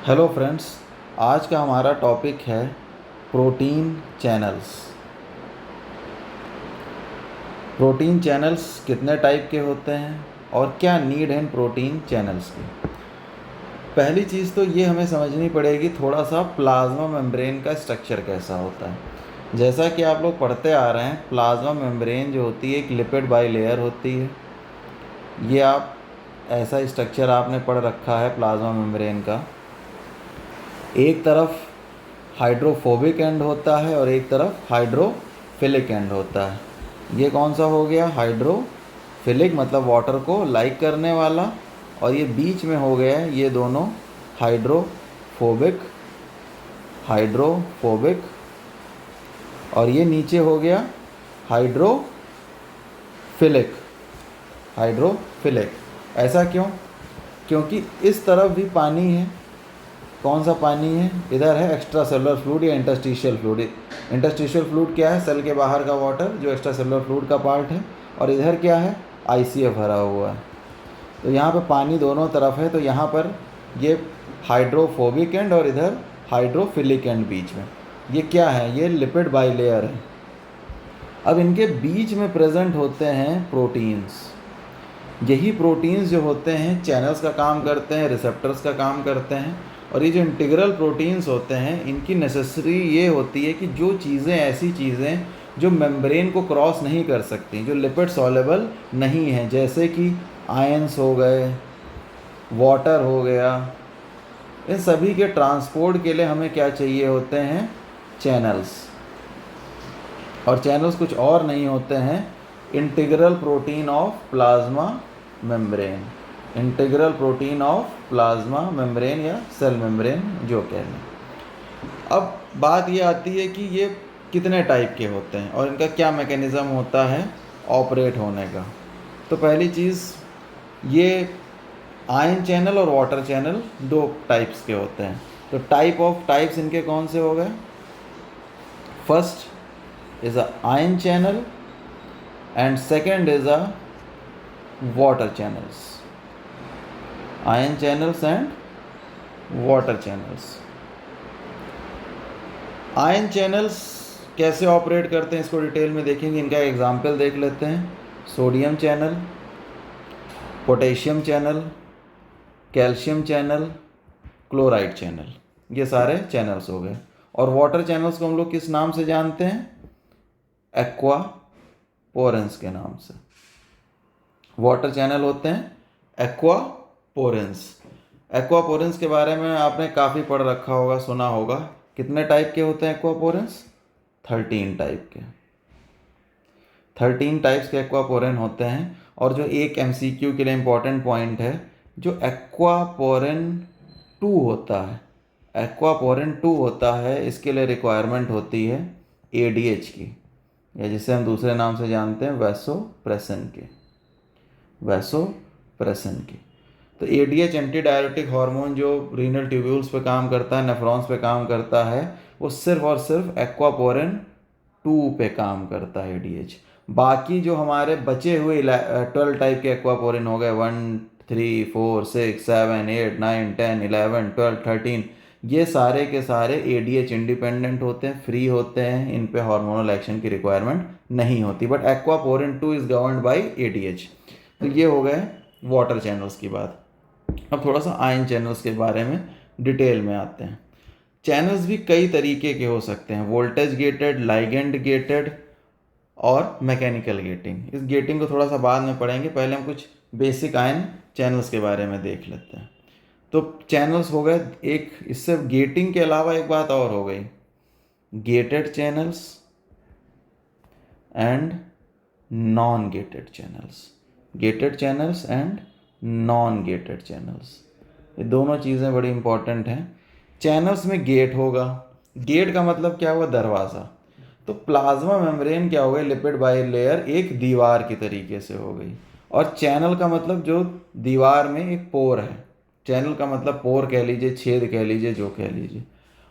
Hello friends, आज का हमारा टॉपिक है प्रोटीन चैनल्स। प्रोटीन चैनल्स कितने टाइप के होते हैं और क्या नीड है इन प्रोटीन चैनल्स की। पहली चीज़ तो ये हमें समझनी पड़ेगी थोड़ा सा प्लाज्मा मेम्ब्रेन का स्ट्रक्चर कैसा होता है। जैसा कि आप लोग पढ़ते आ रहे हैं, प्लाज्मा मेम्ब्रेन जो होती है एक लिपिड बाइलेयर होती है। ये आप ऐसा स्ट्रक्चर आपने पढ़ रखा है प्लाज्मा मेम्ब्रेन का। एक तरफ हाइड्रोफोबिक एंड होता है और एक तरफ हाइड्रोफिलिक एंड होता है। ये कौन सा हो गया? हाइड्रोफिलिक मतलब वाटर को लाइक करने वाला, और ये बीच में हो गया है ये दोनों हाइड्रोफोबिक हाइड्रोफोबिक और ये नीचे हो गया हाइड्रोफिलिक हाइड्रोफिलिक। ऐसा क्यों? क्योंकि इस तरफ भी पानी है। कौन सा पानी है? इधर है एक्स्ट्रा सेलुलर फ्लूइड या इंटरस्टिशियल फ्लूइड। इंटरस्टिशियल फ्लूइड क्या है? सेल के बाहर का वाटर जो एक्स्ट्रा सेलुलर फ्लूइड का पार्ट है। और इधर क्या है? आईसीएफ भरा हुआ है। तो यहाँ पे पानी दोनों तरफ है, तो यहाँ पर ये हाइड्रोफोबिक एंड और इधर हाइड्रोफिलिक एंड बीच में। ये क्या है? ये लिपिड बाइलेयर है। अब इनके बीच में प्रेजेंट होते हैं प्रोटीन्स। यही प्रोटीन्स जो होते हैं चैनल्स का काम करते हैं, रिसेप्टर्स का काम करते हैं। और ये जो इंटीग्रल प्रोटीन्स होते हैं इनकी नेसेसरी ये होती है कि जो चीज़ें ऐसी चीज़ें जो मेम्ब्रेन को क्रॉस नहीं कर सकती, जो लिपिड सॉल्युबल नहीं हैं, जैसे कि आयंस हो गए, वाटर हो गया, इन सभी के ट्रांसपोर्ट के लिए हमें क्या चाहिए होते हैं? चैनल्स। और चैनल्स कुछ और नहीं होते हैं, integral protein of plasma membrane. Integral protein of plasma membrane या सेल मेम्ब्रेन जो कह लें। अब बात ये आती है कि ये कितने टाइप के होते हैं और इनका क्या मैकेनिज़्म होता है ऑपरेट होने का। तो पहली चीज़, ये आयन चैनल और वाटर चैनल दो टाइप्स के होते हैं। तो टाइप्स इनके कौन से हो गए? First is a ion channel and second is a water channels. Ion channels and water channels. Ion channels कैसे ऑपरेट करते हैं इसको डिटेल में देखेंगे। इनका एग्जांपल देख लेते हैं। Sodium channel, potassium channel, calcium channel, chloride channel, ये सारे चैनल्स हो गए। और वाटर चैनल्स को हम लोग किस नाम से जानते हैं? एक्वा पोरेंस के नाम से। वाटर चैनल होते हैं एक्वापोरेंस। एक्वापोरेंस के बारे में आपने काफ़ी पढ़ रखा होगा, सुना होगा। कितने टाइप के होते हैं एक्वापोरेंस? 13 टाइप के। 13 टाइप्स के एक्वापोरेन होते हैं। और जो एक एमसीक्यू के लिए इम्पोर्टेंट पॉइंट है, जो एक्वापोरेन 2 होता है, एक्वापोरेन 2 होता है, इसके लिए रिक्वायरमेंट होती है एडीएच की, या जिसे हम दूसरे नाम से जानते हैं वैसोप्रेसिन की। तो एडीएच एंटी डायरेटिक हार्मोन जो रीनल ट्यूब्यूल्स पे काम करता है, नेफ्रॉन्स पे काम करता है, वो सिर्फ और सिर्फ एक्वापोरेन 2 पे काम करता है एडीएच। बाकी जो हमारे बचे हुए 12 टाइप के एक्वापोरेन हो गए, 1, 3, 4, 6, 7, 8, 9, 10, 11, 12, 13, ये सारे के सारे एडीएच इंडिपेंडेंट होते हैं, फ्री होते हैं, इन पे हार्मोनल एक्शन की रिक्वायरमेंट नहीं होती। But aquaporin 2 is governed by ADH. तो ये हो गए वाटर चैनल्स की बात। अब थोड़ा सा आयन चैनल्स के बारे में डिटेल में आते हैं। चैनल्स भी कई तरीके के हो सकते हैं, वोल्टेज गेटेड, लाइगेंड गेटेड और मैकेनिकल गेटिंग। इस गेटिंग को थोड़ा सा बाद में पढ़ेंगे, पहले हम कुछ बेसिक आयन चैनल्स के बारे में देख लेते हैं। तो चैनल्स हो गए एक, इससे गेटिंग के अलावा एक बात और हो गई, gated channels and non gated channels. Gated channels and non gated channels, ये दोनों चीज़ें बड़ी इंपॉर्टेंट हैं। चैनल्स में गेट होगा। गेट का मतलब क्या हुआ? दरवाज़ा। तो प्लाज्मा मेम्ब्रेन क्या हो गई? लिपिड बाइलेयर एक दीवार की तरीके से हो गई। और चैनल का मतलब जो दीवार में एक पोर है। चैनल का मतलब पोर कह लीजिए, छेद कह लीजिए, जो कह लीजिए।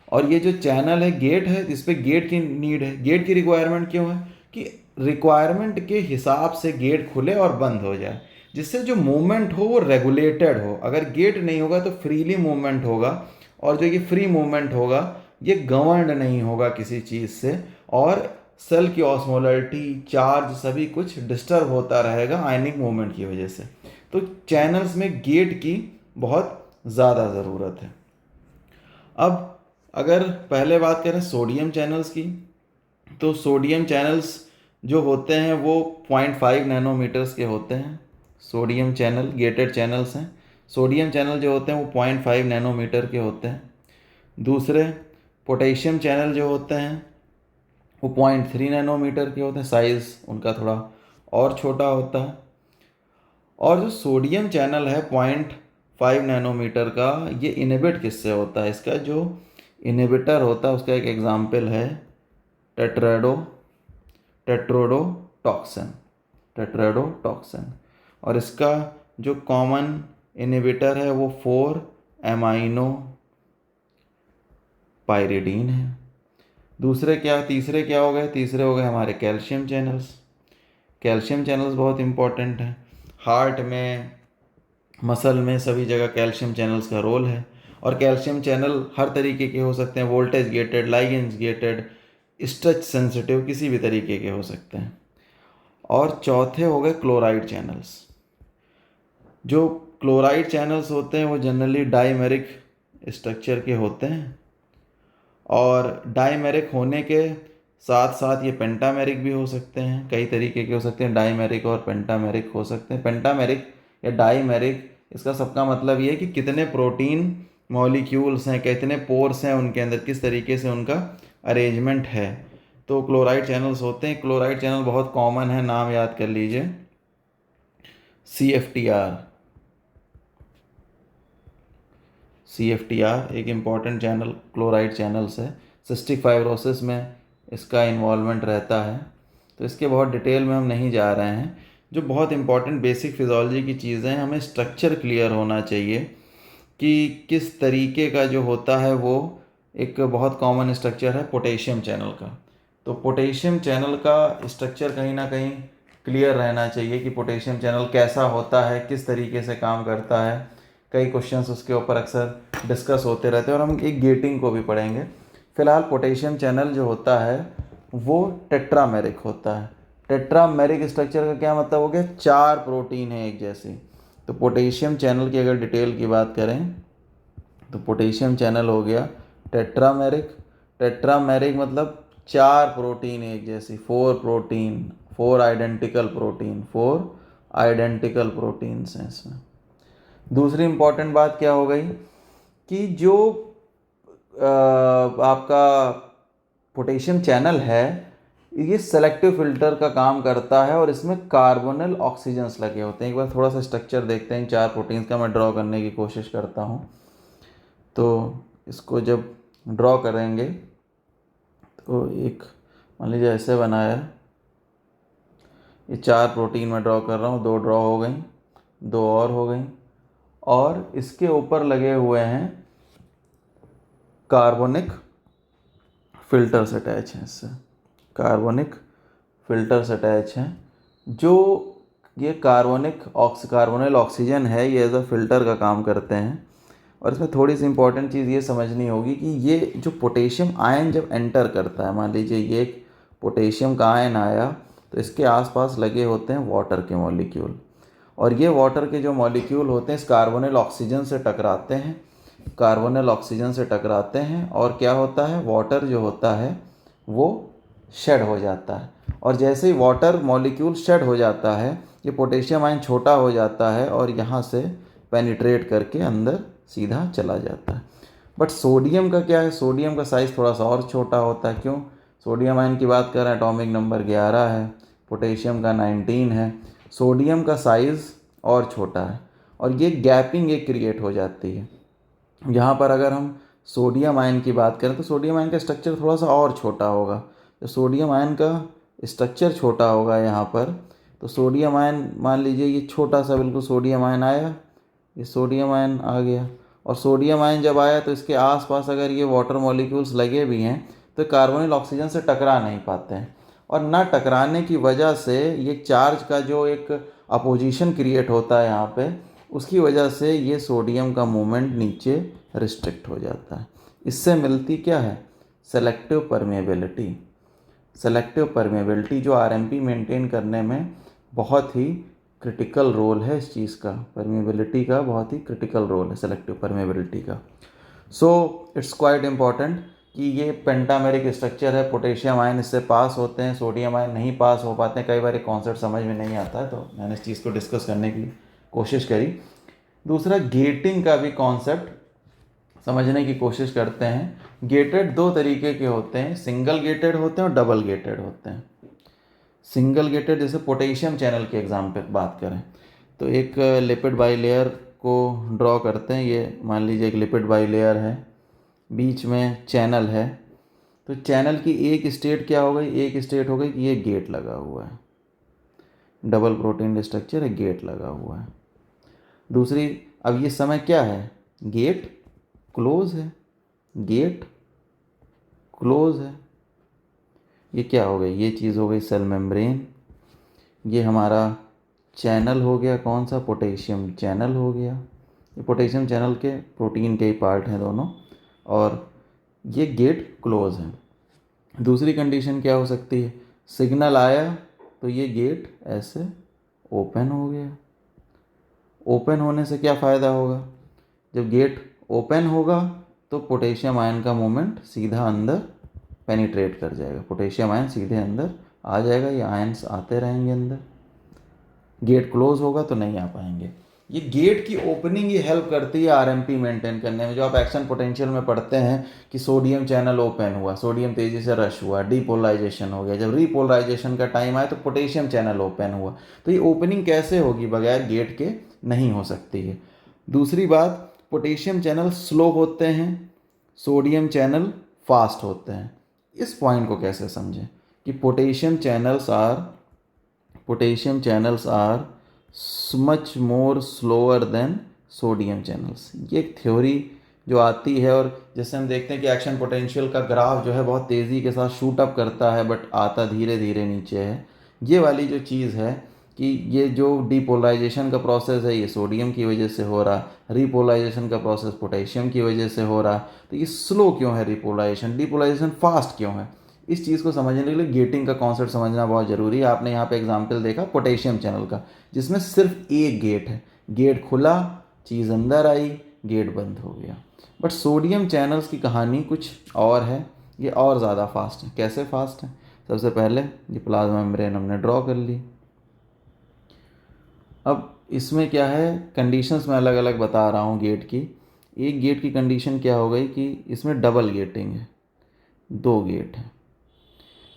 और ये जो चैनल है, गेट है, इस पर गेट की नीड है। गेट की रिक्वायरमेंट क्यों है? कि रिक्वायरमेंट के हिसाब से गेट खुले और बंद हो जाए, जिससे जो मूवमेंट हो वो रेगुलेटेड हो। अगर गेट नहीं होगा तो फ्रीली मूवमेंट होगा और जो ये फ्री मूवमेंट होगा ये गवर्नड नहीं होगा किसी चीज़ से, और सेल की ऑस्मोलरिटी, चार्ज, सभी कुछ डिस्टर्ब होता रहेगा आयनिक मूवमेंट की वजह से। तो चैनल्स में गेट की बहुत ज़्यादा ज़रूरत है। अब अगर पहले बात करें सोडियम चैनल्स की, तो सोडियम चैनल्स जो होते हैं वो 0.5 नैनोमीटर्स के होते हैं। सोडियम चैनल गेटेड चैनल्स हैं। सोडियम चैनल जो होते हैं वो 0.5 नैनोमीटर के होते हैं। दूसरे पोटेशियम चैनल जो होते हैं वो 0.3 नैनोमीटर के होते हैं, साइज़ उनका थोड़ा और छोटा होता है। और जो सोडियम चैनल है 0.5 नैनोमीटर का, ये इनहिबिट किससे होता है? इसका जो इनहिबिटर होता है उसका एक एग्जाम्पल है टेट्रोडोटॉक्सिन। टेट्राडोटॉक्सिन। और इसका जो कॉमन इनहिबिटर है वो 4 एमाइनो पायरिडीन है। तीसरे क्या हो गए? तीसरे हो गए हमारे कैल्शियम चैनल्स। कैल्शियम चैनल्स बहुत इंपॉर्टेंट हैं। हार्ट में, मसल में, सभी जगह कैल्शियम चैनल्स का रोल है। और कैल्शियम चैनल हर तरीके के हो सकते हैं, voltage gated, ligands gated, stretch sensitive, किसी भी तरीके के हो सकते हैं। और चौथे हो गए क्लोराइड चैनल्स। जो क्लोराइड चैनल्स होते हैं वो जनरली डाइमेरिक स्ट्रक्चर के होते हैं, और डाइमेरिक होने के साथ साथ ये पेंटामेरिक भी हो सकते हैं। कई तरीके के हो सकते हैं, डाइमेरिक और पेंटामेरिक हो सकते हैं। पेंटामेरिक या डाइमेरिक, इसका सबका मतलब ये है कि कितने प्रोटीन मॉलिक्यूल्स हैं, कितने पोर्स हैं उनके अंदर, किस तरीके से उनका अरेंजमेंट है। तो क्लोराइड चैनल्स होते हैं। क्लोराइड चैनल बहुत कॉमन है, नाम याद कर लीजिए, CFTR। CFTR एक इम्पॉर्टेंट चैनल क्लोराइड चैनल्स है। सिस्टिक फाइब्रोसिस में इसका इन्वॉल्वमेंट रहता है। तो इसके बहुत डिटेल में हम नहीं जा रहे हैं। जो बहुत इंपॉर्टेंट बेसिक फिजियोलॉजी की चीज़ें हैं, हमें स्ट्रक्चर क्लियर होना चाहिए कि किस तरीके का जो होता है वो एक बहुत कॉमन स्ट्रक्चर है पोटेशियम चैनल का। तो पोटेशियम चैनल का स्ट्रक्चर कहीं ना कहीं क्लियर रहना चाहिए कि पोटेशियम चैनल कैसा होता है, किस तरीके से काम करता है। कई क्वेश्चंस उसके ऊपर अक्सर डिस्कस होते रहते हैं, और हम एक गेटिंग को भी पढ़ेंगे। फिलहाल पोटेशियम चैनल जो होता है वो टेट्रामेरिक होता है। टेट्रामेरिक स्ट्रक्चर का क्या मतलब हो गया? 4 प्रोटीन है एक जैसी। तो पोटेशियम चैनल की अगर डिटेल की बात करें तो पोटेशियम चैनल हो गया टेट्रामेरिक। टेट्रामेरिक मतलब 4 प्रोटीन एक जैसी, 4 protein, 4 identical protein, 4 identical proteins हैं इसमें। दूसरी इंपॉर्टेंट बात क्या हो गई कि जो आपका पोटेशियम चैनल है ये सेलेक्टिव फिल्टर का काम करता है, और इसमें कार्बोनिल ऑक्सीजन्स लगे होते हैं। एक बार थोड़ा सा स्ट्रक्चर देखते हैं 4 प्रोटीन्स का, मैं ड्रॉ करने की कोशिश करता हूँ। तो इसको जब ड्रॉ करेंगे तो एक मान लीजिए ऐसे बनाया, ये 4 प्रोटीन मैं ड्रॉ कर रहा हूँ, 2 ड्रॉ हो गई, 2 और हो गई, और इसके ऊपर लगे हुए हैं कार्बोनिक फिल्टर्स अटैच हैं। इससे कार्बोनिक फिल्टर्स अटैच हैं। जो ये कार्बोनिल ऑक्सीजन है, ये एज अ फिल्टर का काम करते हैं। और इसमें थोड़ी सी इंपॉर्टेंट चीज़ ये समझनी होगी कि ये जो पोटेशियम आयन जब एंटर करता है, मान लीजिए ये एक पोटेशियम का आयन आया, तो इसके आसपास लगे होते हैं वाटर के मॉलिक्यूल, और ये वाटर के जो मॉलिक्यूल होते हैं इस कार्बोनिल ऑक्सीजन से टकराते हैं। कार्बोनिल ऑक्सीजन से टकराते हैं और क्या होता है, वाटर जो होता है वो शेड हो जाता है। और जैसे ही वाटर मॉलिक्यूल शेड हो जाता है, ये पोटेशियम आयन छोटा हो जाता है और यहाँ से पेनिट्रेट करके अंदर सीधा चला जाता है। बट सोडियम का क्या है? सोडियम का साइज़ थोड़ा सा और छोटा होता है। क्यों? सोडियम आयन की बात कर रहे हैं, एटॉमिक नंबर 11 है, पोटेशियम का 19 है। सोडियम का साइज़ और छोटा है, और ये गैपिंग एक क्रिएट हो जाती है। यहाँ पर अगर हम सोडियम आयन की बात करें तो सोडियम आयन का स्ट्रक्चर थोड़ा सा और छोटा होगा। तो सोडियम आयन का स्ट्रक्चर छोटा होगा यहाँ पर, तो सोडियम आयन मान लीजिए ये छोटा सा बिल्कुल सोडियम आयन आया, ये सोडियम आयन आ गया, और सोडियम आयन जब आया तो इसके आसपास अगर ये वाटर मॉलिक्यूल्स लगे भी हैं तो कार्बोनिल ऑक्सीजन से टकरा नहीं पाते हैं, और ना टकराने की वजह से ये चार्ज का जो एक अपोजिशन क्रिएट होता है यहाँ पे, उसकी वजह से ये सोडियम का मूवमेंट नीचे रिस्ट्रिक्ट हो जाता है। इससे मिलती क्या है? Selective permeability. सेलेक्टिव परमेबिलिटी जो आरएमपी मेंटेन करने में बहुत ही क्रिटिकल रोल है इस चीज़ का, परमेबिलिटी का बहुत ही क्रिटिकल रोल है सेलेक्टिव परमेबिलिटी का। सो इट्स क्वाइट इम्पॉर्टेंट कि ये पेंटामेरिक स्ट्रक्चर है, पोटेशियम आयन इससे पास होते हैं, सोडियम आयन नहीं पास हो पाते हैं। कई बार एक कॉन्सेप्ट समझ में नहीं आता है, तो मैंने इस चीज़ को डिस्कस करने की कोशिश करी। दूसरा, गेटिंग का भी कॉन्सेप्ट समझने की कोशिश करते हैं। गेटेड दो तरीके के होते हैं, सिंगल गेटेड होते हैं और डबल गेटेड होते हैं। सिंगल गेटेड, जैसे पोटेशियम चैनल के एग्जाम पे बात करें तो एक लिपिड बाइलेयर को ड्रॉ करते हैं। ये मान लीजिए एक लिपिड बाइलेयर है, बीच में चैनल है, तो चैनल की एक स्टेट क्या हो गई? एक स्टेट हो गई कि ये गेट लगा हुआ है, डबल प्रोटीन स्ट्रक्चर है, गेट लगा हुआ है। दूसरी, अब ये समय क्या है? गेट क्लोज है, गेट क्लोज है। ये क्या हो गई? ये चीज़ हो गई सेल मेम्ब्रेन। ये हमारा चैनल हो गया, कौन सा? पोटेशियम चैनल हो गया। ये पोटेशियम चैनल के प्रोटीन के ही पार्ट हैं दोनों, और ये गेट क्लोज है। दूसरी कंडीशन क्या हो सकती है? सिग्नल आया तो ये गेट ऐसे ओपन हो गया। ओपन होने से क्या फ़ायदा होगा? जब गेट ओपन होगा तो पोटेशियम आयन का मूवमेंट सीधा अंदर पेनिट्रेट कर जाएगा, पोटेशियम आयन सीधे अंदर आ जाएगा, ये आयन्स आते रहेंगे अंदर। गेट क्लोज होगा तो नहीं आ पाएंगे। ये गेट की ओपनिंग ये हेल्प करती है आरएमपी मेंटेन करने में। जो आप एक्शन पोटेंशियल में पढ़ते हैं कि सोडियम चैनल ओपन हुआ, सोडियम तेजी से रश हुआ, डीपोलराइजेशन हो गया, जब रीपोलराइजेशन का टाइम आया तो पोटेशियम चैनल ओपन हुआ। तो ये ओपनिंग कैसे होगी? बगैर गेट के नहीं हो सकती है। दूसरी बात, पोटेशियम चैनल स्लो होते हैं, सोडियम चैनल फास्ट होते हैं। इस पॉइंट को कैसे समझें कि potassium channels are much more slower than sodium channels. ये एक थ्योरी जो आती है, और जैसे हम देखते हैं कि एक्शन पोटेंशियल का ग्राफ जो है बहुत तेज़ी के साथ शूट अप करता है बट आता धीरे धीरे नीचे है। ये वाली जो चीज़ है कि ये जो डीपोलराइजेशन का प्रोसेस है ये सोडियम की वजह से हो रहा, रीपोलराइजेशन का प्रोसेस पोटेशियम की वजह से हो रहा, तो ये स्लो क्यों है रीपोलराइजेशन, डीपोलराइजेशन फास्ट क्यों है? इस चीज़ को समझने के लिए गेटिंग का कॉन्सेप्ट समझना बहुत ज़रूरी है। आपने यहाँ पे एग्जांपल देखा पोटेशियम चैनल का, जिसमें सिर्फ एक गेट है, गेट खुला, चीज़ अंदर आई, गेट बंद हो गया। बट सोडियम चैनल्स की कहानी कुछ और है, ये और ज़्यादा फास्ट है। कैसे फास्ट है? सबसे पहले ये प्लाज्मा मेम्ब्रेन हमने ड्रॉ कर ली। अब इसमें क्या है, कंडीशंस मैं अलग अलग बता रहा हूँ गेट की। एक गेट की कंडीशन क्या हो गई कि इसमें डबल गेटिंग है, दो गेट है,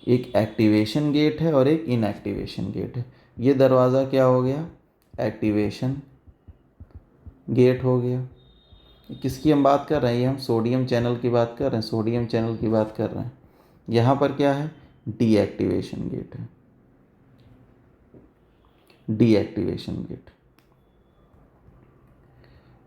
एक एक्टिवेशन गेट है और एक इनएक्टिवेशन गेट है। ये दरवाज़ा क्या हो गया? एक्टिवेशन गेट हो गया। किसकी हम बात कर रहे हैं? हम सोडियम चैनल की बात कर रहे हैं, सोडियम चैनल की बात कर रहे हैं। यहाँ पर क्या है? डीएक्टिवेशन गेट है, डीएक्टिवेशन गेट।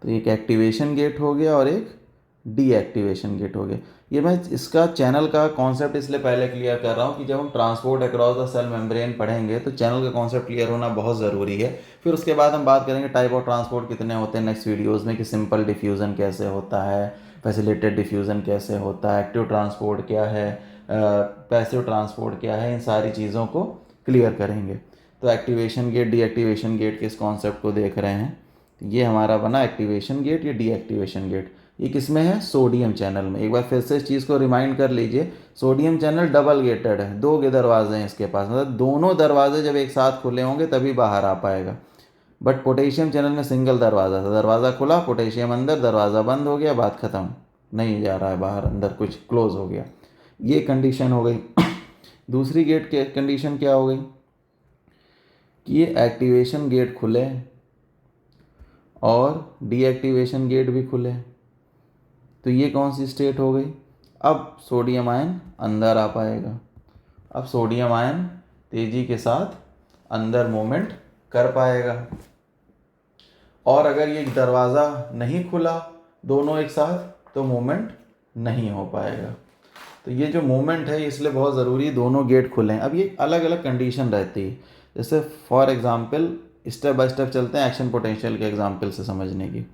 तो एक एक्टिवेशन गेट हो गया और एक डीएक्टिवेशन गेट हो गया। ये मैं इसका चैनल का कॉन्सेप्ट इसलिए पहले क्लियर कर रहा हूँ कि जब हम transport across the cell membrane पढ़ेंगे तो चैनल का कॉन्सेप्ट क्लियर होना बहुत ज़रूरी है। फिर उसके बाद हम बात करेंगे टाइप ऑफ ट्रांसपोर्ट कितने होते हैं नेक्स्ट वीडियोज़ में, कि सिंपल डिफ्यूज़न कैसे होता है, फैसिलिटेड डिफ्यूज़न कैसे होता है, एक्टिव ट्रांसपोर्ट क्या है, पैसिव ट्रांसपोर्ट क्या है, इन सारी चीज़ों को क्लियर करेंगे। तो एक्टिवेशन गेट डीएक्टिवेशन गेट के इस कॉन्सेप्ट को देख रहे हैं। ये हमारा बना एक्टिवेशन गेट, ये डीएक्टिवेशन गेट। ये किस में है? सोडियम चैनल में। एक बार फिर से इस चीज़ को रिमाइंड कर लीजिए, सोडियम चैनल डबल गेटेड है, दो दरवाजे हैं इसके पास, मतलब दोनों दरवाजे जब एक साथ खुले होंगे तभी बाहर आ पाएगा। बट पोटेशियम चैनल में सिंगल दरवाज़ा था, दरवाज़ा खुला, पोटेशियम अंदर, दरवाज़ा बंद हो गया, बात ख़त्म, नहीं जा रहा है बाहर, अंदर कुछ क्लोज हो गया। ये कंडीशन हो गई। दूसरी गेट के कंडीशन क्या हो गई कि ये एक्टिवेशन गेट खुले और डीएक्टिवेशन गेट भी खुले। तो ये कौन सी स्टेट हो गई? अब सोडियम आयन अंदर आ पाएगा, अब सोडियम आयन तेज़ी के साथ अंदर मूवमेंट कर पाएगा। और अगर ये दरवाज़ा नहीं खुला दोनों एक साथ तो मूवमेंट नहीं हो पाएगा। तो ये जो मूवमेंट है इसलिए बहुत ज़रूरी है दोनों गेट खुलें। अब ये अलग अलग कंडीशन रहती है, जैसे for example step by step चलते हैं एक्शन पोटेंशियल के एग्जाम्पल से समझने की।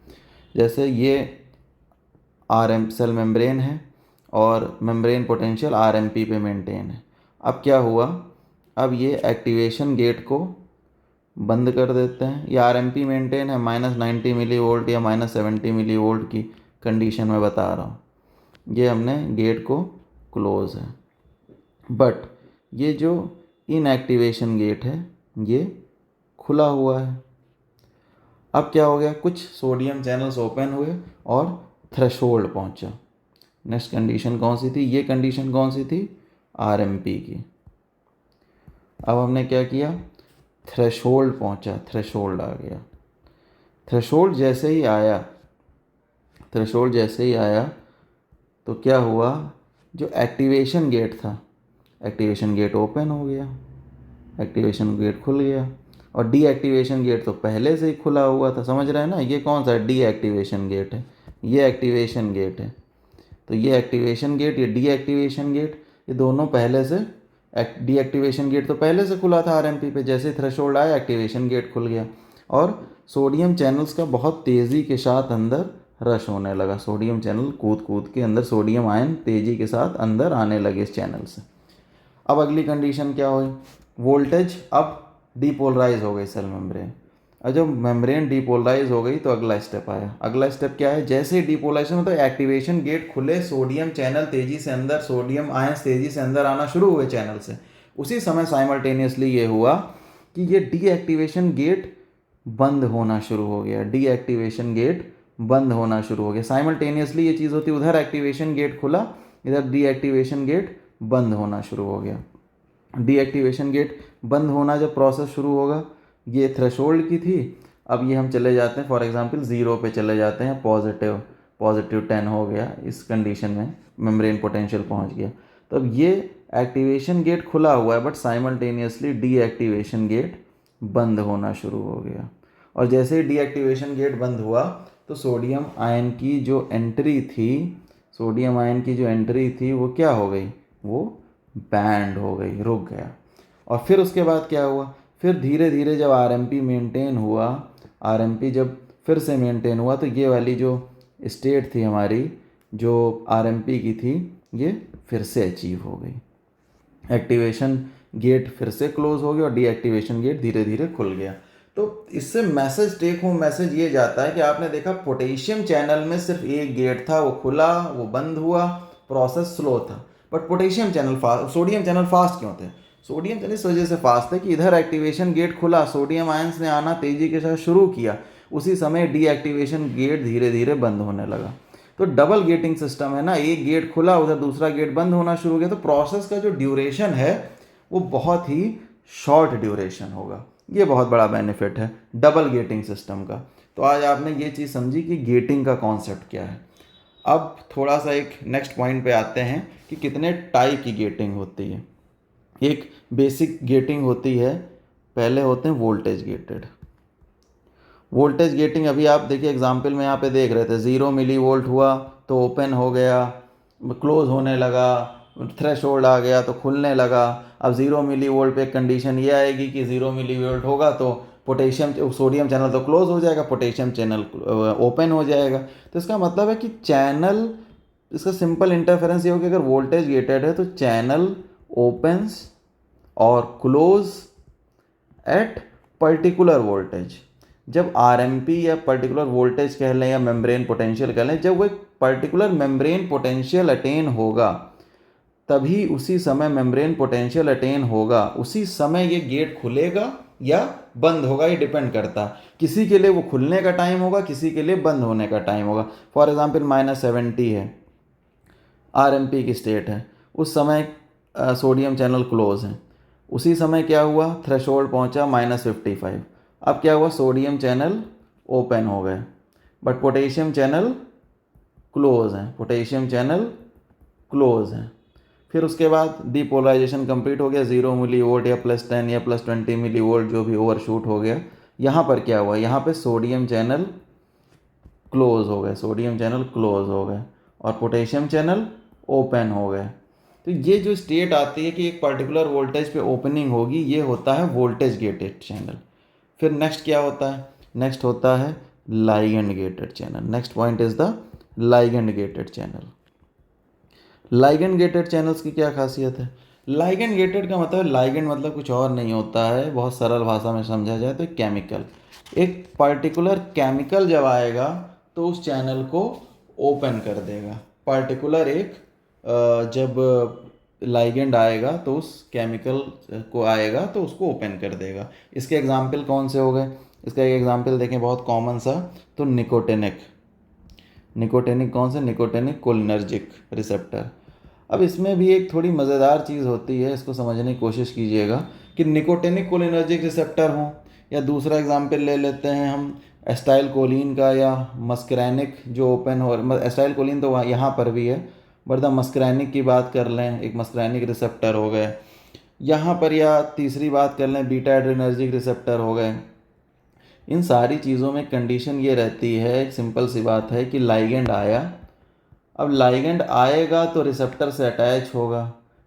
जैसे ये सेल मेम्ब्रेन है और मेम्ब्रेन पोटेंशियल RMP पे मेंटेन है। अब क्या हुआ, अब ये एक्टिवेशन गेट को बंद कर देते हैं। ये RMP मेंटेन है -90 मिली वोल्ट या -70 मिली वोल्ट की कंडीशन में बता रहा हूँ। ये हमने गेट को क्लोज है, बट ये जो इनएक्टिवेशन गेट है ये खुला हुआ है। अब क्या हो गया, कुछ सोडियम चैनल्स ओपन हुए और थ्रेशोल्ड पहुंचा। नेक्स्ट कंडीशन कौन सी थी, ये कंडीशन कौन सी थी, RMP की। अब हमने क्या किया, थ्रेशोल्ड पहुंचा, थ्रेशोल्ड आ गया। थ्रेशोल्ड जैसे ही आया, थ्रेशोल्ड जैसे ही आया तो क्या हुआ, जो एक्टिवेशन गेट था, एक्टिवेशन गेट ओपन हो गया, एक्टिवेशन गेट खुल गया। और डीएक्टिवेशन गेट तो पहले से ही खुला हुआ था, समझ रहे हैं ना। ये कौन सा डीएक्टिवेशन गेट है, ये एक्टिवेशन गेट है। तो ये एक्टिवेशन गेट, ये डीएक्टिवेशन गेट, ये दोनों पहले से, डीएक्टिवेशन गेट तो पहले से खुला था RMP पे, जैसे थ्रेशोल्ड आया एक्टिवेशन गेट खुल गया और सोडियम चैनल्स का बहुत तेज़ी के साथ अंदर रश होने लगा। सोडियम चैनल कूद कूद के अंदर, सोडियम आयन तेज़ी के साथ अंदर आने लगे इस चैनल से। अब अगली कंडीशन क्या हुई, वोल्टेज अब डीपोलराइज हो गई सेल मेम्ब्रेन। और जब मेम्ब्रेन डीपोलराइज हो गई तो अगला स्टेप आया। अगला स्टेप क्या है, जैसे ही डीपोलराइजेशन तो एक्टिवेशन गेट खुले, सोडियम चैनल तेज़ी से अंदर, सोडियम आयंस तेज़ी से अंदर आना शुरू हुए चैनल से। उसी समय साइमल्टेनियसली ये हुआ कि ये डीएक्टिवेशन गेट बंद होना शुरू हो गया, डीएक्टिवेशन गेट बंद होना शुरू हो गया। साइमल्टेनियसली ये चीज़ होती, उधर एक्टिवेशन गेट खुला, इधर डीएक्टिवेशन गेट बंद होना शुरू हो गया। डीएक्टिवेशन गेट बंद होना जब प्रोसेस शुरू होगा, ये थ्रेशोल्ड की थी, अब ये हम चले जाते हैं फॉर एग्जांपल 0 पे चले जाते हैं, पॉजिटिव 10 हो गया। इस कंडीशन में मेम्ब्रेन पोटेंशियल पहुंच गया। तो अब ये एक्टिवेशन गेट खुला हुआ है, बट साइमल्टेनियसली डीएक्टिवेशन गेट बंद होना शुरू हो गया। और जैसे ही डीएक्टिवेशन गेट बंद हुआ तो सोडियम आयन की जो एंट्री थी, सोडियम आयन की जो एंट्री थी वो क्या हो गई, वो बैंड हो गई, रुक गया। और फिर उसके बाद क्या हुआ, फिर धीरे धीरे जब RMP मेंटेन हुआ, RMP जब फिर से मेंटेन हुआ तो ये वाली जो स्टेट थी हमारी, जो RMP की थी, ये फिर से अचीव हो गई। एक्टिवेशन गेट फिर से क्लोज हो गया और डीएक्टिवेशन गेट धीरे धीरे खुल गया। तो इससे मैसेज, टेक होम मैसेज ये जाता है कि आपने देखा पोटेशियम चैनल में सिर्फ एक गेट था, वो खुला, वो बंद हुआ, प्रोसेस स्लो था। But potassium channel fast, sodium channel fast क्यों थे, सोडियम चैनल इस वजह से फास्ट है कि इधर एक्टिवेशन गेट खुला, सोडियम आयंस ने आना तेजी के साथ शुरू किया, उसी समय डीएक्टिवेशन गेट धीरे धीरे बंद होने लगा। तो डबल गेटिंग सिस्टम है ना, एक गेट खुला, उधर दूसरा गेट बंद होना शुरू हो गया, तो प्रोसेस का जो ड्यूरेशन है वो बहुत ही शॉर्ट ड्यूरेशन होगा। ये बहुत बड़ा बेनिफिट है डबल गेटिंग सिस्टम का। तो आज आपने ये चीज़ समझी कि गेटिंग का कॉन्सेप्ट क्या है। अब थोड़ा सा एक नेक्स्ट पॉइंट पे आते हैं कि कितने टाइप की गेटिंग होती है। एक बेसिक गेटिंग होती है, पहले होते हैं वोल्टेज गेटेड। वोल्टेज गेटिंग अभी आप देखिए एग्जाम्पल में यहाँ पे देख रहे थे, 0 मिली वोल्ट हुआ तो ओपन हो गया, क्लोज होने लगा, थ्रेशोल्ड आ गया तो खुलने लगा। अब 0 मिली वोल्ट पे कंडीशन ये आएगी कि 0 मिली वोल्ट होगा तो पोटेशियम, सोडियम चैनल तो क्लोज हो जाएगा, पोटेशियम चैनल ओपन हो जाएगा। तो इसका मतलब है कि चैनल, इसका सिंपल इंटरफेरेंस ये हो कि अगर वोल्टेज गेटेड है तो चैनल ओपन्स और क्लोज एट पर्टिकुलर वोल्टेज। जब RMP या पर्टिकुलर वोल्टेज कह लें या मेम्ब्रेन पोटेंशियल कह लें, जब वो एक पर्टिकुलर मेम्ब्रेन पोटेंशियल अटेन होगा तभी, उसी समय मेम्ब्रेन पोटेंशियल अटेन होगा उसी समय ये गेट खुलेगा या बंद होगा। ये डिपेंड करता है, किसी के लिए वो खुलने का टाइम होगा, किसी के लिए बंद होने का टाइम होगा। फॉर एग्जांपल -70 है, RMP की स्टेट है, उस समय सोडियम चैनल क्लोज है, उसी समय क्या हुआ, थ्रेशोल्ड पहुंचा -55। अब क्या हुआ, सोडियम चैनल ओपन हो गए बट पोटेशियम चैनल क्लोज है, पोटेशियम चैनल क्लोज है। फिर उसके बाद डीपोलराइजेशन कंप्लीट हो गया, 0 मिली वोल्ट या +10 या +20 मिली वोल्ट जो भी ओवरशूट हो गया। यहाँ पर क्या हुआ, यहाँ पे सोडियम चैनल क्लोज हो गए, सोडियम चैनल क्लोज हो गए और पोटेशियम चैनल ओपन हो गए। तो ये जो स्टेट आती है कि एक पर्टिकुलर वोल्टेज पे ओपनिंग होगी, ये होता है वोल्टेज गेटेड चैनल। फिर नेक्स्ट क्या होता है, नेक्स्ट होता है ligand gated channel. Next point is the ligand gated channel. Ligand gated channels की क्या खासियत है? लाइगेंड गेटेड का मतलब, लाइगेंड मतलब कुछ और नहीं होता है, बहुत सरल भाषा में समझा जाए तो एक केमिकल, एक पर्टिकुलर केमिकल जब आएगा तो उस चैनल को ओपन कर देगा। पर्टिकुलर एक जब लाइगेंड आएगा तो उस केमिकल को आएगा तो उसको ओपन कर देगा। इसके एग्जाम्पल कौन से हो गए? इसका एक एग्जाम्पल देखें बहुत कॉमन सा, तो निकोटिनिक। निकोटिनिक कौन से? Nicotinic cholinergic receptor. अब इसमें भी एक थोड़ी मज़ेदार चीज़ होती है, इसको समझने की कोशिश कीजिएगा कि निकोटिनिक कोलिनर्जिक रिसेप्टर हो, या दूसरा एग्जाम्पल ले लेते हैं हम एस्टाइल कोलिन का, या मस्करैनिक जो ओपन हो। एस्टाइल कोलिन तो यहाँ पर भी है, बट द मस्करैनिक की बात कर लें, एक मस्करैनिक रिसेप्टर हो गए यहाँ पर, या तीसरी बात कर लें बीटा एड्रेनर्जिक रिसेप्टर हो गए। इन सारी चीज़ों में कंडीशन ये रहती है, एक सिंपल सी बात है कि लाइगेंड आया। अब लाइगेंड आएगा तो रिसेप्टर से अटैच होगा।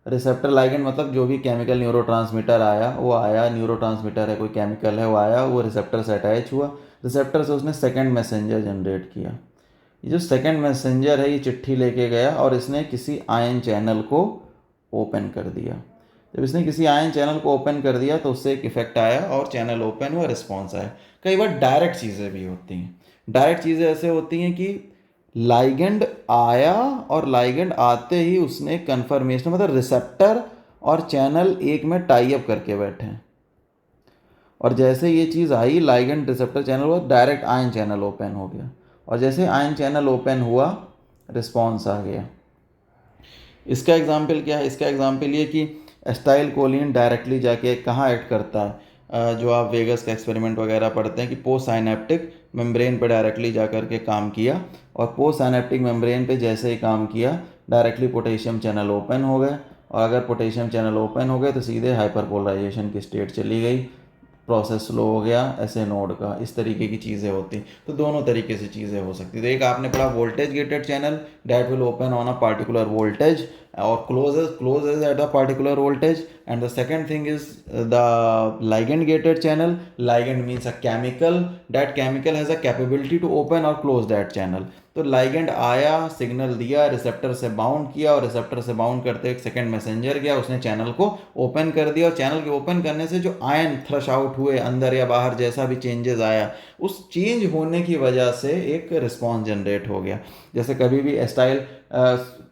रिसेप्टर लाइगेंड मतलब जो भी केमिकल न्यूरोट्रांसमीटर आया वो आया, न्यूरोट्रांसमीटर है कोई केमिकल है वो आया, वो रिसेप्टर से अटैच हुआ, रिसेप्टर से उसने सेकंड मैसेंजर जनरेट किया। ये जो सेकंड मैसेंजर है ये चिट्ठी लेके गया और इसने किसी आयन चैनल को ओपन कर दिया। जब इसने किसी आयन चैनल को ओपन कर दिया तो उससे एक इफेक्ट आया और चैनल ओपन हुआ, रिस्पॉन्स आया। कई बार डायरेक्ट चीज़ें भी होती हैं। डायरेक्ट चीज़ें ऐसे होती हैं कि लाइगेंड आया और लाइगेंड आते ही उसने कन्फर्मेशन, मतलब रिसेप्टर और चैनल एक में टाई अप करके बैठे हैं, और जैसे ये चीज़ आई लाइगेंड रिसेप्टर चैनल हुआ, डायरेक्ट आयन चैनल ओपन हो गया, और जैसे आयन चैनल ओपन हुआ रिस्पॉन्स आ गया। इसका एग्जाम्पल क्या है? इसका एग्जाम्पल ये कि एस्टाइल कोलिन डायरेक्टली जाके कहाँ एक्ट करता है, जो आप वेगस का एक्सपेरिमेंट वगैरह पढ़ते हैं कि पोस्ट साइनेप्टिक मेम्ब्रेन पे डायरेक्टली जा कर के काम किया, और पोस्ट साइनेप्टिक मेम्ब्रेन पे जैसे ही काम किया डायरेक्टली पोटेशियम चैनल ओपन हो गए, और अगर पोटेशियम चैनल ओपन हो गए तो सीधे हाइपरपोलराइजेशन की स्टेट चली गई, प्रोसेस स्लो हो गया ऐसे नोड का। इस तरीके की चीज़ें होती, तो दोनों तरीके से चीज़ें हो सकती। तो एक आपने पढ़ा voltage gated channel, that will open on a particular voltage और closes at the particular voltage, and the second thing is the ligand gated channel. Ligand means a chemical, that chemical has a capability to open or close that channel. तो ligand आया, signal दिया, receptor से bound किया, और receptor से bound करते एक second messenger गया, उसने चैनल को ओपन कर दिया, और चैनल के ओपन करने से जो आयन थ्रश आउट हुए अंदर या बाहर, जैसा भी चेंजेस आया, उस चेंज होने की वजह से एक रिस्पॉन्स जनरेट हो गया। जैसे कभी भी एस्टाइल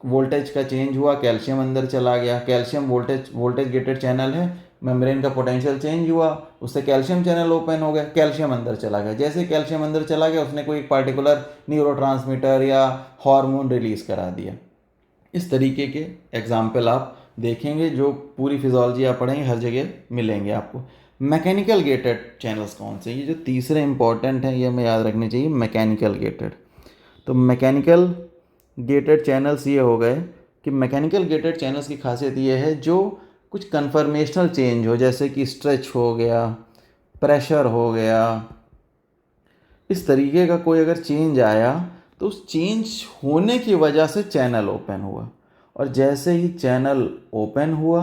वोल्टेज का चेंज हुआ, कैल्शियम अंदर चला गया, कैल्शियम वोल्टेज गेटेड चैनल है, मेम्ब्रेन का पोटेंशियल चेंज हुआ, उससे कैल्शियम चैनल ओपन हो गया, कैल्शियम अंदर चला गया। जैसे कैल्शियम अंदर चला गया उसने कोई पार्टिकुलर न्यूरोट्रांसमीटर या हार्मोन रिलीज करा दिया। इस तरीके के एग्जाम्पल आप देखेंगे, जो पूरी फिजियोलॉजी आप पढ़ेंगे हर जगह मिलेंगे आपको। मैकेनिकल गेटेड चैनल्स कौन से? ये जो तीसरे इंपॉर्टेंट हैं, ये हमें याद रखने चाहिए, मैकेनिकल गेटेड। तो मैकेनिकल गेटेड चैनल्स ये हो गए कि मैकेनिकल गेटेड चैनल्स की खासियत ये है जो कुछ कन्फर्मेशनल चेंज हो, जैसे कि स्ट्रेच हो गया, प्रेशर हो गया, इस तरीके का कोई अगर चेंज आया तो उस चेंज होने की वजह से चैनल ओपन हुआ, और जैसे ही चैनल ओपन हुआ,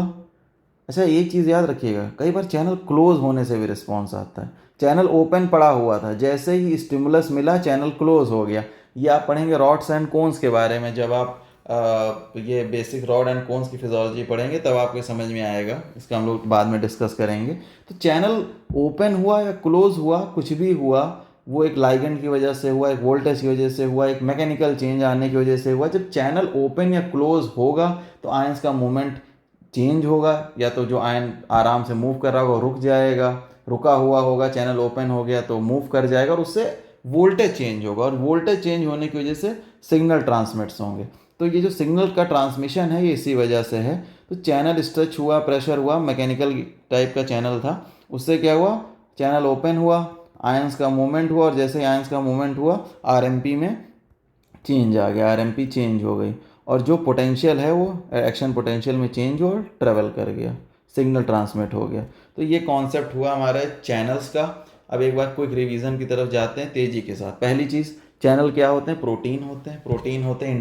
अच्छा एक चीज़ याद रखिएगा, कई बार चैनल क्लोज होने से भी रिस्पॉन्स आता है। चैनल ओपन पड़ा हुआ था, जैसे ही स्टिमुलस मिला चैनल क्लोज हो गया। ये आप पढ़ेंगे रॉड्स एंड कोन्स के बारे में, जब आप ये बेसिक रॉड एंड कोन्स की फिजियोलॉजी पढ़ेंगे तब आपको समझ में आएगा, इसका हम लोग बाद में डिस्कस करेंगे। तो चैनल ओपन हुआ या क्लोज हुआ, कुछ भी हुआ, वो एक लाइगेंड की वजह से हुआ, एक वोल्टेज की वजह से हुआ, एक मैकेनिकल चेंज आने की वजह से हुआ। जब चैनल ओपन या क्लोज होगा तो आयंस का मूवमेंट चेंज होगा, या तो जो आयन आराम से मूव कर रहा होगा रुक जाएगा, रुका हुआ होगा, चैनल ओपन हो गया तो मूव कर जाएगा, और उससे वोल्टेज चेंज होगा, और वोल्टेज चेंज होने की वजह से सिग्नल ट्रांसमिट्स होंगे। तो ये जो सिग्नल का ट्रांसमिशन है ये इसी वजह से है। तो चैनल स्ट्रेच हुआ, प्रेशर हुआ, मैकेनिकल टाइप का चैनल था, उससे क्या हुआ, चैनल ओपन हुआ, आयंस का मूवमेंट हुआ, और जैसे आयंस का मूवमेंट हुआ आरएमपी में चेंज आ गया, आरएमपी चेंज हो गई, और जो पोटेंशियल है वो एक्शन पोटेंशियल में चेंज हुआ, ट्रेवल कर गया, सिग्नल ट्रांसमिट हो गया। तो ये कॉन्सेप्ट हुआ हमारे चैनल्स का। अब एक बार क्विक रिवीजन की तरफ जाते हैं तेजी के साथ। पहली चीज़, चैनल क्या होते हैं? प्रोटीन होते हैं। प्रोटीन होते हैं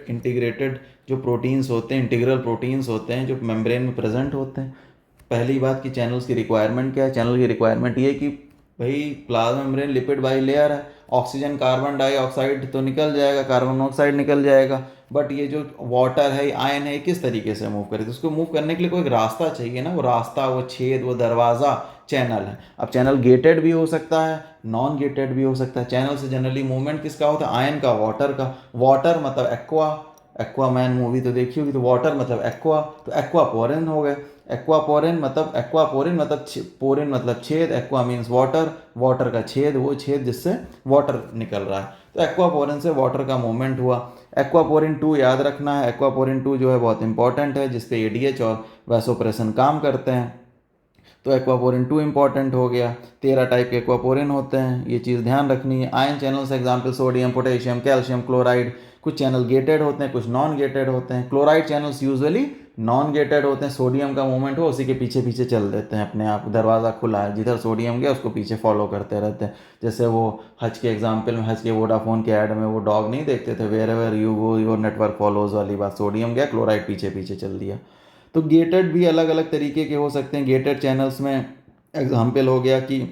इंटीग्रेटेड जो प्रोटीन्स होते हैं, इंटीग्रल प्रोटीन्स होते हैं जो मेम्ब्रेन में प्रेजेंट होते हैं। पहली बात कि चैनल्स की रिक्वायरमेंट क्या है? चैनल की रिक्वायरमेंट ये है कि भाई plasma membrane lipid by layer है, ऑक्सीजन कार्बन डाइऑक्साइड तो निकल जाएगा, कार्बन मोनोऑक्साइड निकल जाएगा, बट ये जो वाटर है, आयन है, किस तरीके से मूव करे, तो उसको मूव करने के लिए कोई एक रास्ता चाहिए ना, वो रास्ता, वो छेद, वो दरवाज़ा चैनल है। अब चैनल गेटेड भी हो सकता है, नॉन गेटेड भी हो सकता है। चैनल से जनरली मूवमेंट किसका होता है, आयन का, वाटर का। वाटर मतलब एक्वा, एक्वामैन मूवी तो देखी होगी, तो वाटर मतलब एक्वा, तो एक्वापोरिन हो गए। एक्वापोरिन मतलब पोरिन मतलब छेद, एक्वा मीन्स वाटर, वाटर का छेद, वो छेद जिससे वाटर निकल रहा है, तो एक्वापोरिन से वाटर का मूवमेंट हुआ। एक्वापोरिन 2 याद रखना है, एक्वापोरिन 2 जो है बहुत इंपॉर्टेंट है, जिसपे एडीएच और वैसोप्रेसन काम करते हैं, तो एक्वापोरिन 2 इंपॉर्टेंट हो गया। 13 टाइप के एक्वापोरिन होते हैं, ये चीज़ ध्यान रखनी है। Ion channels example sodium, potassium, calcium, chloride. कुछ चैनल गेटेड होते हैं, कुछ नॉन गेटेड होते हैं। Chloride channels usually non gated होते हैं, सोडियम का मूवमेंट हो उसी के पीछे पीछे चल देते हैं अपने आप, दरवाज़ा खुला है, जिधर सोडियम गया उसको पीछे फॉलो करते रहते हैं। जैसे वो हज के एग्जाम्पल में, हज के वोडाफोन के ऐड में वो डॉग नहीं देखते थे, wherever you go your network follows वाली बात, सोडियम गया, क्लोराइड पीछे पीछे चल दिया। तो गेटेड भी अलग अलग तरीके के हो सकते हैं। गेटेड चैनल्स में एग्जाम्पल हो गया कि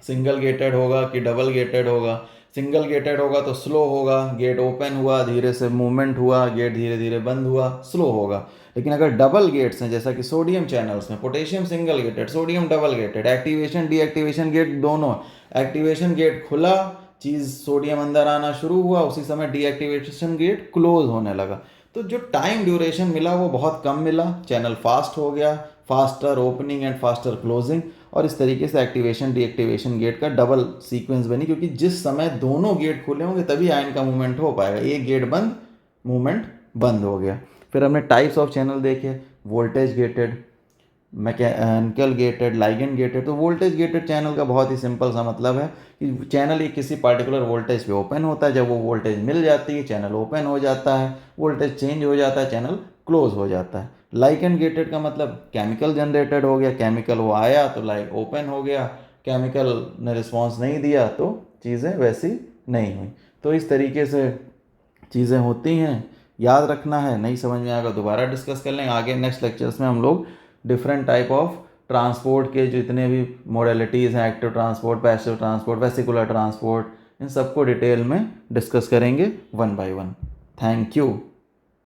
सिंगल गेटेड होगा कि डबल गेटेड होगा। सिंगल गेटेड होगा तो स्लो होगा, गेट ओपन हुआ, धीरे से मूवमेंट हुआ, गेट धीरे धीरे बंद हुआ, स्लो होगा। लेकिन अगर डबल गेट्स हैं, जैसा कि सोडियम चैनल्स में, potassium single gated, sodium double gated, activation deactivation gate दोनों। एक्टिवेशन गेट खुला, चीज़ सोडियम अंदर आना शुरू हुआ, उसी समय डीएक्टिवेशन गेट क्लोज होने लगा, तो जो टाइम ड्यूरेशन मिला वो बहुत कम मिला, चैनल फास्ट हो गया, faster opening and faster closing. और इस तरीके से एक्टिवेशन डीएक्टिवेशन गेट का डबल सीक्वेंस बनी, क्योंकि जिस समय दोनों गेट खुले होंगे तभी आयन का मूवमेंट हो पाएगा, एक गेट बंद, मूवमेंट बंद हो गया। फिर हमने टाइप्स ऑफ चैनल देखे, voltage gated, mechanical gated, ligand gated. तो वोल्टेज गेटेड चैनल का बहुत ही सिंपल सा मतलब है कि चैनल एक किसी पार्टिकुलर वोल्टेज पे ओपन होता है, जब वो वोल्टेज मिल जाती है चैनल ओपन हो जाता है, वोल्टेज चेंज हो जाता है चैनल क्लोज हो जाता है। लाइगेंड गेटेड का मतलब केमिकल जनरेटेड हो गया, केमिकल वो आया तो लाइक ओपन हो गया, केमिकल ने रिस्पॉन्स नहीं दिया तो चीज़ें वैसी नहीं हुई। तो इस तरीके से चीज़ें होती हैं, याद रखना है। नहीं समझ में आएगा दोबारा डिस्कस कर लेंगे आगे नेक्स्ट लेक्चर्स में। हम लोग डिफरेंट टाइप ऑफ ट्रांसपोर्ट के जितने भी मोडेलिटीज़ हैं, active transport, passive transport, vesicular transport, इन सबको डिटेल में डिस्कस करेंगे one by one. Thank you.